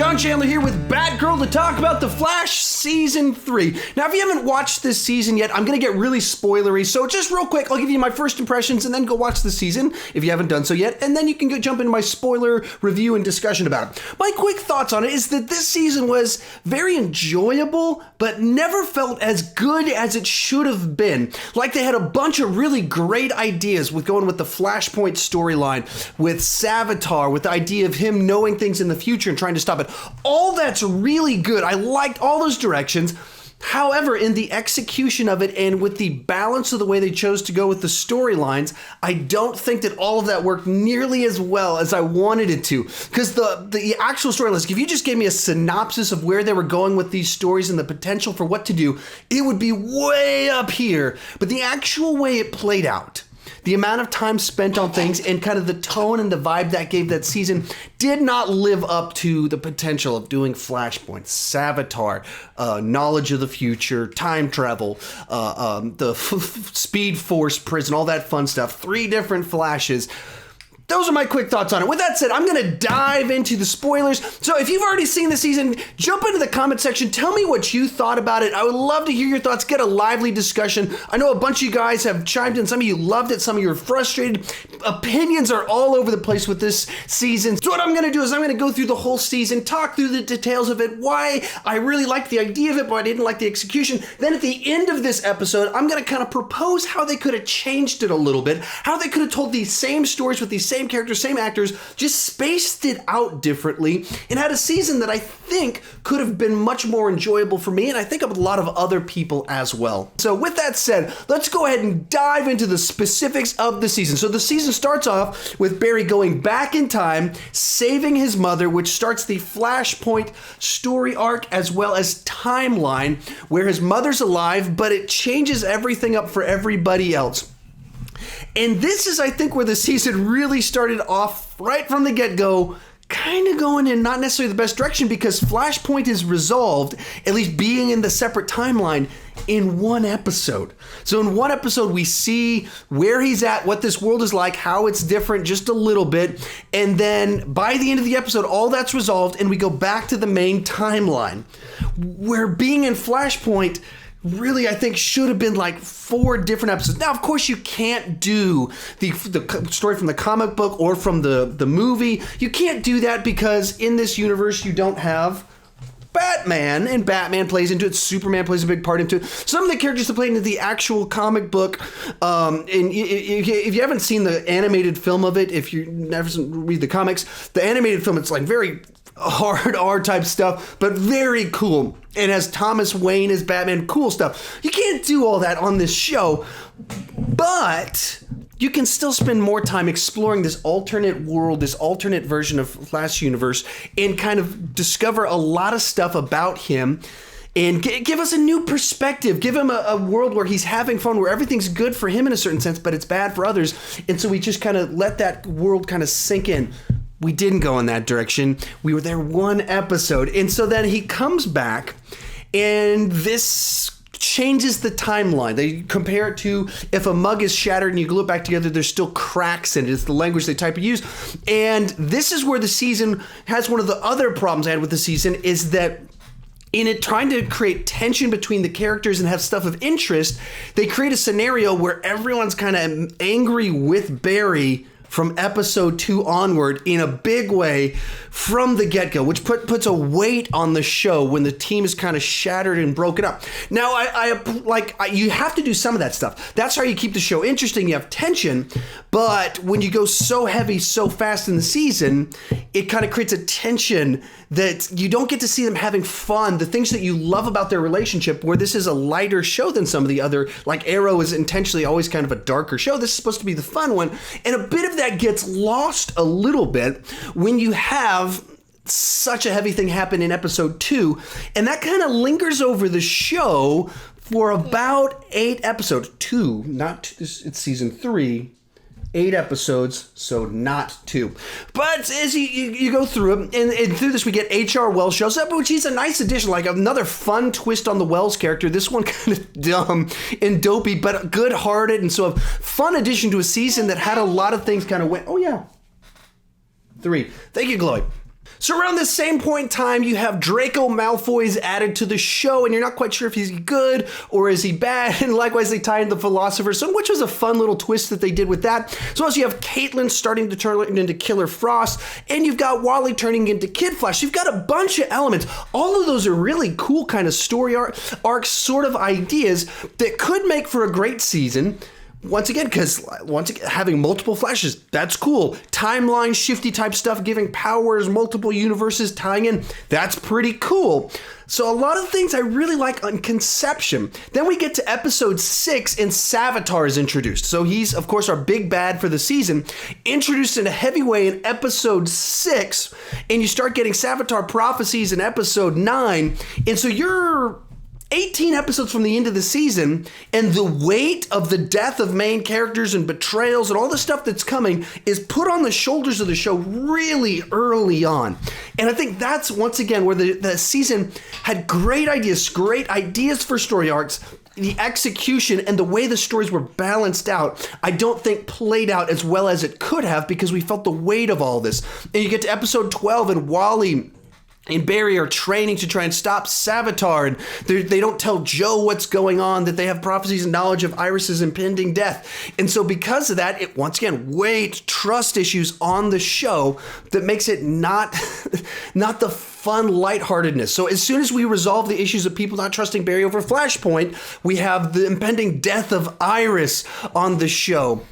Sean Chandler here with Batgirl to talk about The Flash Season 3. Now, if you haven't watched this season yet, I'm going to get really spoilery, so just real quick, I'll give you my first impressions and then go watch the season if you haven't done so yet, and then you can go jump into my spoiler review and discussion about it. My quick thoughts on it is that this season was very enjoyable, but never felt as good as it should have been. Like they had a bunch of really great ideas with going with the Flashpoint storyline, with Savitar, with the idea of him knowing things in the future and trying to stop it. All that's really good. I liked all those directions. However, in the execution of it and with the balance of the way they chose to go with the storylines, I don't think that all of that worked nearly as well as I wanted it to. Because the actual storylines, if you just gave me a synopsis of where they were going with these stories and the potential for what to do, it would be way up here. But the actual way it played out, the amount of time spent on things and kind of the tone and the vibe that gave that season did not live up to the potential of doing Flashpoint, Savitar, knowledge of the future, time travel, the Speed Force prison, all that fun stuff. 3 different Flashes. Those are my quick thoughts on it. With that said, I'm going to dive into the spoilers. So if you've already seen the season, jump into the comment section. Tell me what you thought about it. I would love to hear your thoughts. Get a lively discussion. I know a bunch of you guys have chimed in. Some of you loved it. Some of you are frustrated. Opinions are all over the place with this season. So what I'm going to do is I'm going to go through the whole season, talk through the details of it, why I really liked the idea of it, but I didn't like the execution. Then at the end of this episode, I'm going to kind of propose how they could have changed it a little bit, how they could have told these same stories with these same characters, same actors, just spaced it out differently and had a season that I think could have been much more enjoyable for me and I think of a lot of other people as well. So with that said, let's go ahead and dive into the specifics of the season. So the season starts off with Barry going back in time, saving his mother, which starts the Flashpoint story arc as well as timeline where his mother's alive, but it changes everything up for everybody else. And this is, I think, where the season really started off right from the get-go, kind of going in not necessarily the best direction because Flashpoint is resolved, at least being in the separate timeline, in one episode. So in one episode, we see where he's at, what this world is like, how it's different just a little bit. And then by the end of the episode, all that's resolved and we go back to the main timeline. Where being in Flashpoint really, I think, should have been like 4 different episodes. Now, of course, you can't do the story from the comic book or from the movie. You can't do that because in this universe, you don't have Batman, and Batman plays into it. Superman plays a big part into it. Some of the characters that play into the actual comic book, and if you haven't seen the animated film of it, if you never read the comics, the animated film, it's like very hard R type stuff, but very cool. It has Thomas Wayne as Batman, cool stuff. You can't do all that on this show, but you can still spend more time exploring this alternate world, this alternate version of Flash universe, and kind of discover a lot of stuff about him and give us a new perspective. Give him a world where he's having fun, where everything's good for him in a certain sense, but it's bad for others. And so we just kind of let that world kind of sink in. We didn't go in that direction. We were there one episode. And so then he comes back, and this changes the timeline. They compare it to if a mug is shattered and you glue it back together, there's still cracks in it. It's the language they type of use. And this is where the season has one of the other problems I had with the season is that in it trying to create tension between the characters and have stuff of interest, they create a scenario where everyone's kind of angry with Barry from episode 2 onward in a big way from the get-go, which puts a weight on the show when the team is kind of shattered and broken up. Now, you have to do some of that stuff. That's how you keep the show interesting. You have tension, but when you go so heavy so fast in the season, it kind of creates a tension that you don't get to see them having fun. The things that you love about their relationship, where this is a lighter show than some of the other, like Arrow is intentionally always kind of a darker show. This is supposed to be the fun one. And a bit of that gets lost a little bit when you have such a heavy thing happen in episode 2, and that kind of lingers over the show for about 8 episodes. 2, not it's season 3. 8 episodes, so not 2. But as you go through it, and through this we get H.R. Wells shows up, which is a nice addition, like another fun twist on the Wells character. This one kind of dumb and dopey, but good-hearted, and so a fun addition to a season that had a lot of things kind of went, oh yeah. 3. Thank you, Chloe. So around the same point in time, you have Draco Malfoy's added to the show, and you're not quite sure if he's good or is he bad. And likewise, they tie in the Philosopher's Stone, which was a fun little twist that they did with that. So as you have Caitlin starting to turn into Killer Frost, and you've got Wally turning into Kid Flash. You've got a bunch of elements. All of those are really cool kind of story arcs, sort of ideas that could make for a great season. Once again, because having multiple Flashes, that's cool. Timeline shifty type stuff, giving powers, multiple universes tying in, that's pretty cool. So a lot of things I really like on conception. Then we get to episode 6 and Savitar is introduced. So he's, of course, our big bad for the season, introduced in a heavy way in episode 6, and you start getting Savitar prophecies in episode 9. And so you're 18 episodes from the end of the season, and the weight of the death of main characters and betrayals and all the stuff that's coming is put on the shoulders of the show really early on. And I think that's, once again, where the season had great ideas for story arcs. The execution and the way the stories were balanced out, I don't think played out as well as it could have, because we felt the weight of all this. And you get to episode 12, and Wally and Barry are training to try and stop Savitar, and they don't tell Joe what's going on, that they have prophecies and knowledge of Iris's impending death. And so because of that, it once again, weight, trust issues on the show that makes it not the fun lightheartedness. So as soon as we resolve the issues of people not trusting Barry over Flashpoint, we have the impending death of Iris on the show.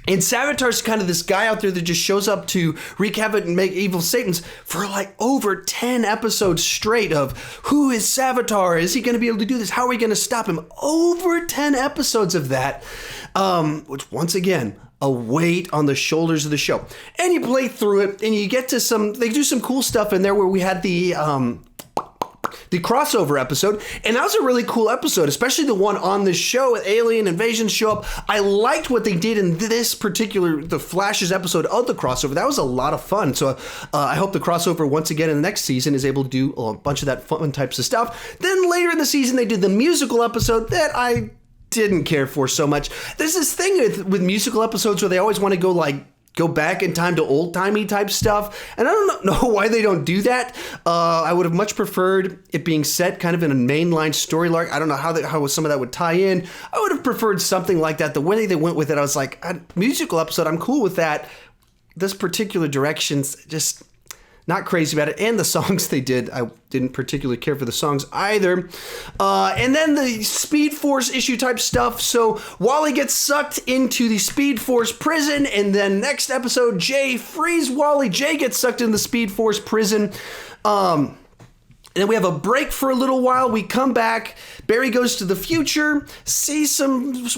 And Savitar's kind of this guy out there that just shows up to wreak havoc and make evil Satans for like over 10 episodes straight of who is Savitar? Is he going to be able to do this? How are we going to stop him? Over 10 episodes of that, which once again, a weight on the shoulders of the show. And you play through it and you get to they do some cool stuff in there where we had the crossover episode, and that was a really cool episode, especially the one on the show with alien invasions show up. I liked what they did in this particular, the Flash's episode of the crossover. That was a lot of fun. So I hope the crossover once again in the next season is able to do a bunch of that fun types of stuff. Then later in the season, they did the musical episode that I didn't care for so much. There's this thing with musical episodes where they always want to go back in time to old-timey type stuff. And I don't know why they don't do that. I would have much preferred it being set kind of in a mainline story arc. I don't know how some of that would tie in. I would have preferred something like that. The way they went with it, I was like, a musical episode, I'm cool with that. This particular direction's just not crazy about it. And the songs they did, I didn't particularly care for the songs either. And then the Speed Force issue type stuff. So Wally gets sucked into the Speed Force prison, and then next episode, Jay frees Wally. Jay gets sucked into the Speed Force prison. And then we have a break for a little while. We come back. Barry goes to the future, sees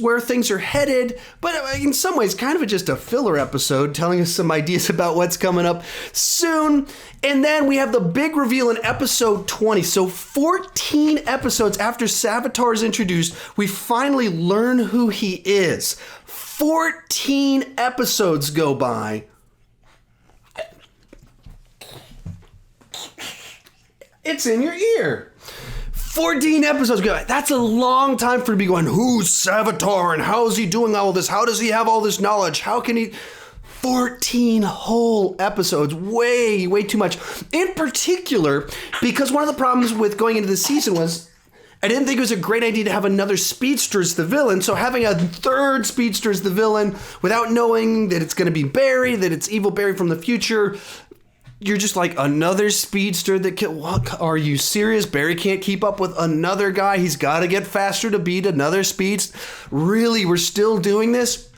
where things are headed, but in some ways kind of just a filler episode telling us some ideas about what's coming up soon. And then we have the big reveal in episode 20. So 14 episodes after Savitar is introduced, we finally learn who he is. 14 episodes go by. It's in your ear. 14 episodes ago. That's a long time for to be going, who's Savitar and how is he doing all this? How does he have all this knowledge? How can he... 14 whole episodes. Way, way too much. In particular, because one of the problems with going into the season was I didn't think it was a great idea to have another speedster as the villain. So having a third speedster as the villain without knowing that it's going to be Barry, that it's evil Barry from the future... You're just like, another speedster that what? Are you serious? Barry can't keep up with another guy. He's got to get faster to beat another speedster. Really? We're still doing this?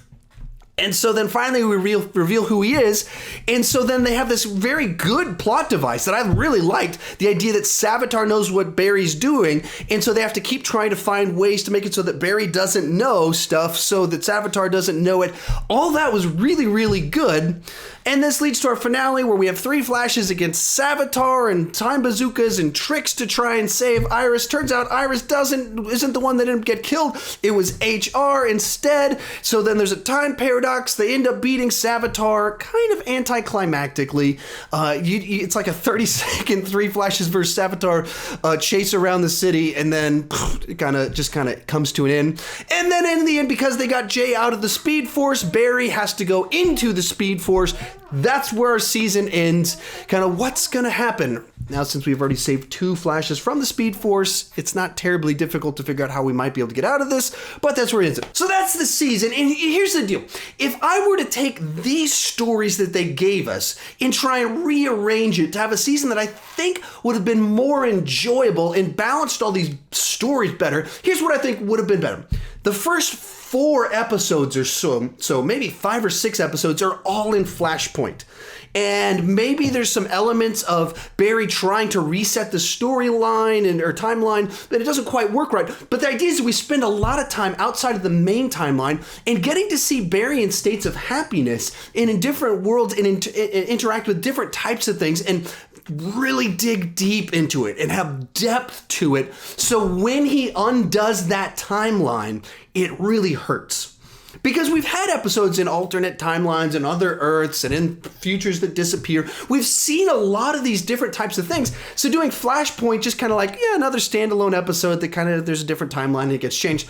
And so then finally we reveal who he is. And so then they have this very good plot device that I really liked. The idea that Savitar knows what Barry's doing. And so they have to keep trying to find ways to make it so that Barry doesn't know stuff so that Savitar doesn't know it. All that was really, really good. And this leads to our finale where we have 3 Flashes against Savitar and time bazookas and tricks to try and save Iris. Turns out Iris isn't the one that didn't get killed. It was HR instead. So then there's a time paradox. They end up beating Savitar kind of anticlimactically. It's like a 30-second 3 Flashes versus Savitar chase around the city, and then it kind of comes to an end. And then in the end, because they got Jay out of the Speed Force, Barry has to go into the Speed Force, that's where our season ends. Kind of what's going to happen. Now, since we've already saved 2 Flashes from the Speed Force, it's not terribly difficult to figure out how we might be able to get out of this, but that's where it ends. So that's the season, and here's the deal. If I were to take these stories that they gave us and try and rearrange it to have a season that I think would have been more enjoyable and balanced all these stories better, here's what I think would have been better. The first 4 episodes or so maybe 5 or 6 episodes are all in Flashpoint. And maybe there's some elements of Barry trying to reset the storyline or timeline, but it doesn't quite work right. But the idea is we spend a lot of time outside of the main timeline and getting to see Barry in states of happiness and in different worlds and interact with different types of things and really dig deep into it and have depth to it. So when he undoes that timeline, it really hurts. Because we've had episodes in alternate timelines and other Earths and in futures that disappear. We've seen a lot of these different types of things. So doing Flashpoint, just kind of like, another standalone episode that kind of, there's a different timeline and it gets changed,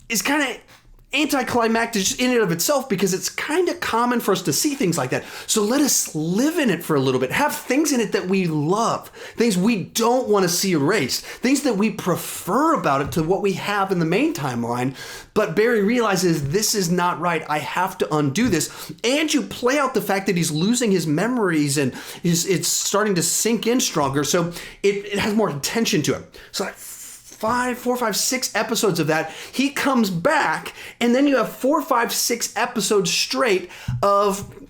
is kind of anticlimactic just in and of itself because it's kind of common for us to see things like that. So let us live in it for a little bit. Have things in it that we love. Things we don't want to see erased. Things that we prefer about it to what we have in the main timeline. But Barry realizes this is not right. I have to undo this. And you play out the fact that he's losing his memories and it's starting to sink in stronger. So it has more attention to him. So 4, 5, 6 episodes of that, he comes back, and then you have 4, 5, 6 episodes straight of,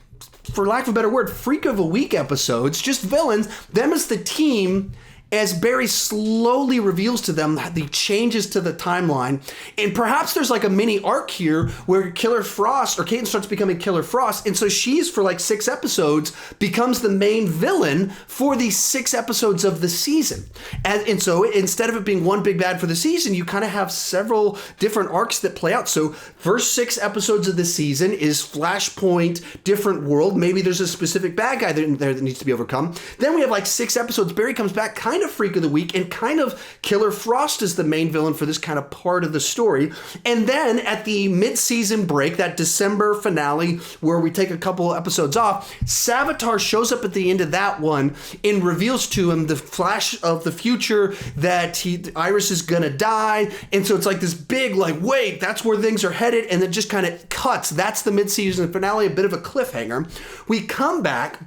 for lack of a better word, freak of a week episodes, just villains, them as the team, as Barry slowly reveals to them the changes to the timeline. And perhaps there's like a mini arc here where Killer Frost, or Keiynan starts becoming Killer Frost, and so she's, for like 6 episodes, becomes the main villain for these 6 episodes of the season. And so instead of it being one big bad for the season, you kind of have several different arcs that play out. So first 6 episodes of the season is Flashpoint, different world. Maybe there's a specific bad guy there that needs to be overcome. Then we have like 6 episodes. Barry comes back kind of freak of the week, and kind of Killer Frost is the main villain for this kind of part of the story. And then at the mid-season break, that December finale where we take a couple episodes off, Savitar shows up at the end of that one and reveals to him the Flash of the future that Iris is gonna die. And so it's like this big, like, wait, that's where things are headed, and it just kind of cuts. That's the mid-season finale, a bit of a cliffhanger. We come back,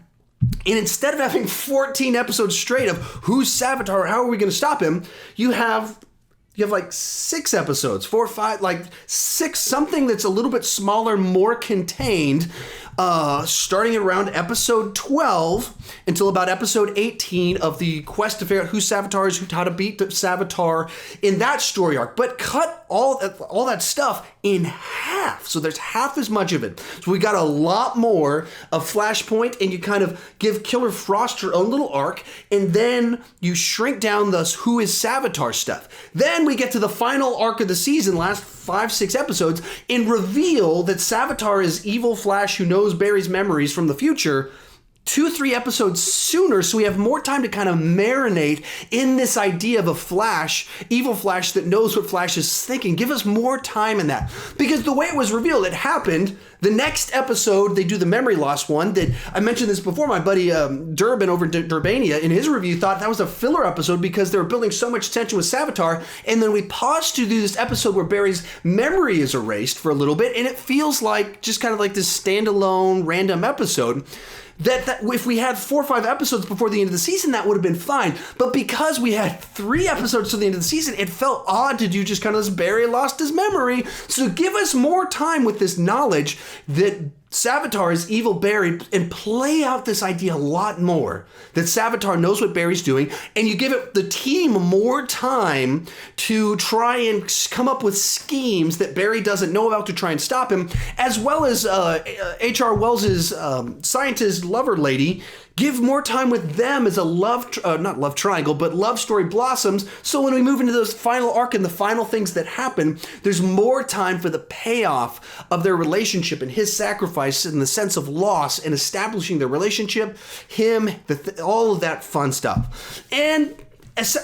and instead of having 14 episodes straight of who's Savitar, how are we going to stop him, you have like 6 episodes, 4 or 5, like 6, something that's a little bit smaller, more contained, starting around episode 12 until about episode 18 of the quest to figure out who Savitar is, how to beat Savitar in that story arc. But cut all that stuff in half. So there's half as much of it. So we got a lot more of Flashpoint, and you kind of give Killer Frost her own little arc, and then you shrink down the who is Savitar stuff. Then we get to the final arc of the season, last 5, 6 episodes, and reveal that Savitar is evil Flash who knows Barry's memories from the future 2, 3 episodes sooner, so we have more time to kind of marinate in this idea of a Flash, evil Flash that knows what Flash is thinking. Give us more time in that. Because the way it was revealed, it happened. The next episode, they do the memory loss one that I mentioned this before. My buddy Durbin over in Durbania, in his review, thought that was a filler episode because they were building so much tension with Savitar. And then we paused to do this episode where Barry's memory is erased for a little bit, and it feels like just kind of like this standalone random episode. That if we had 4 or 5 episodes before the end of the season, that would have been fine. But because we had 3 episodes to the end of the season, it felt odd to do just kind of this Barry lost his memory. So give us more time with this knowledge that Savitar is evil Barry, and play out this idea a lot more, that Savitar knows what Barry's doing, and you give it the team more time to try and come up with schemes that Barry doesn't know about to try and stop him, as well as H.R. Wells's scientist lover lady. Give more time with them as a not love triangle, but love story blossoms. So when we move into those final arc and the final things that happen, there's more time for the payoff of their relationship and his sacrifice and the sense of loss and establishing their relationship, him, all of that fun stuff. And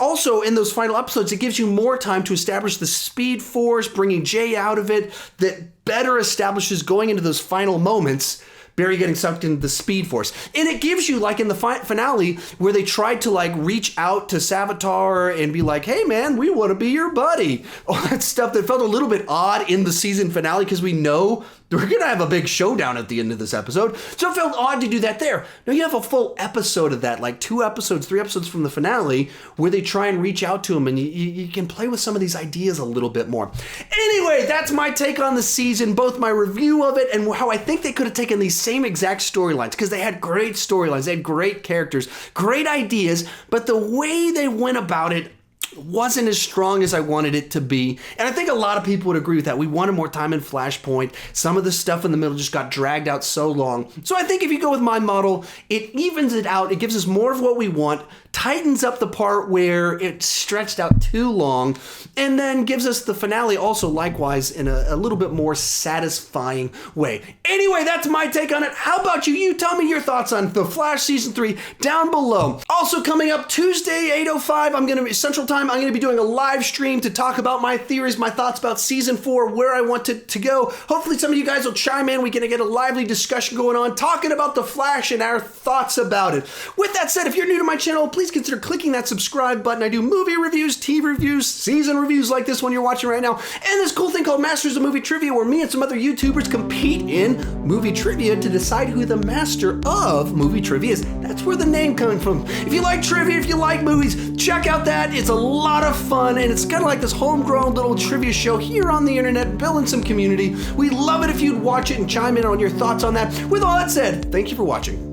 also, in those final episodes, it gives you more time to establish the Speed Force, bringing Jay out of it, that better establishes going into those final moments Barry getting sucked into the Speed Force. And it gives you, like in the finale, where they tried to like reach out to Savitar and be like, hey man, we want to be your buddy. All that stuff that felt a little bit odd in the season finale because we know we're going to have a big showdown at the end of this episode. So it felt odd to do that there. Now you have a full episode of that, like 2 episodes, 3 episodes from the finale, where they try and reach out to him and you can play with some of these ideas a little bit more. Anyway, that's my take on the season, both my review of it and how I think they could have taken these same exact storylines, because they had great storylines, they had great characters, great ideas, but the way they went about it wasn't as strong as I wanted it to be. And I think a lot of people would agree with that. We wanted more time in Flashpoint. Some of the stuff in the middle just got dragged out so long. So I think if you go with my model, it evens it out. It gives us more of what we want, tightens up the part where it stretched out too long, and then gives us the finale also likewise in a little bit more satisfying way. Anyway, that's my take on it. How about you? You tell me your thoughts on The Flash Season 3 down below. Also coming up Tuesday, 8:05, I'm going to be Central Time. I'm going to be doing a live stream to talk about my theories, my thoughts about Season 4, where I want it to go. Hopefully some of you guys will chime in. We're going to get a lively discussion going on, talking about The Flash and our thoughts about it. With that said, if you're new to my channel, please consider clicking that subscribe button. I do movie reviews, TV reviews, season reviews like this one you're watching right now, and this cool thing called Masters of Movie Trivia, where me and some other YouTubers compete in movie trivia to decide who the master of movie trivia is. That's where the name comes from. If you like trivia, if you like movies, check out that. It's a lot of fun, and it's kind of like this homegrown little trivia show here on the internet, building some community. We'd love it if you'd watch it and chime in on your thoughts on that. With all that said, thank you for watching.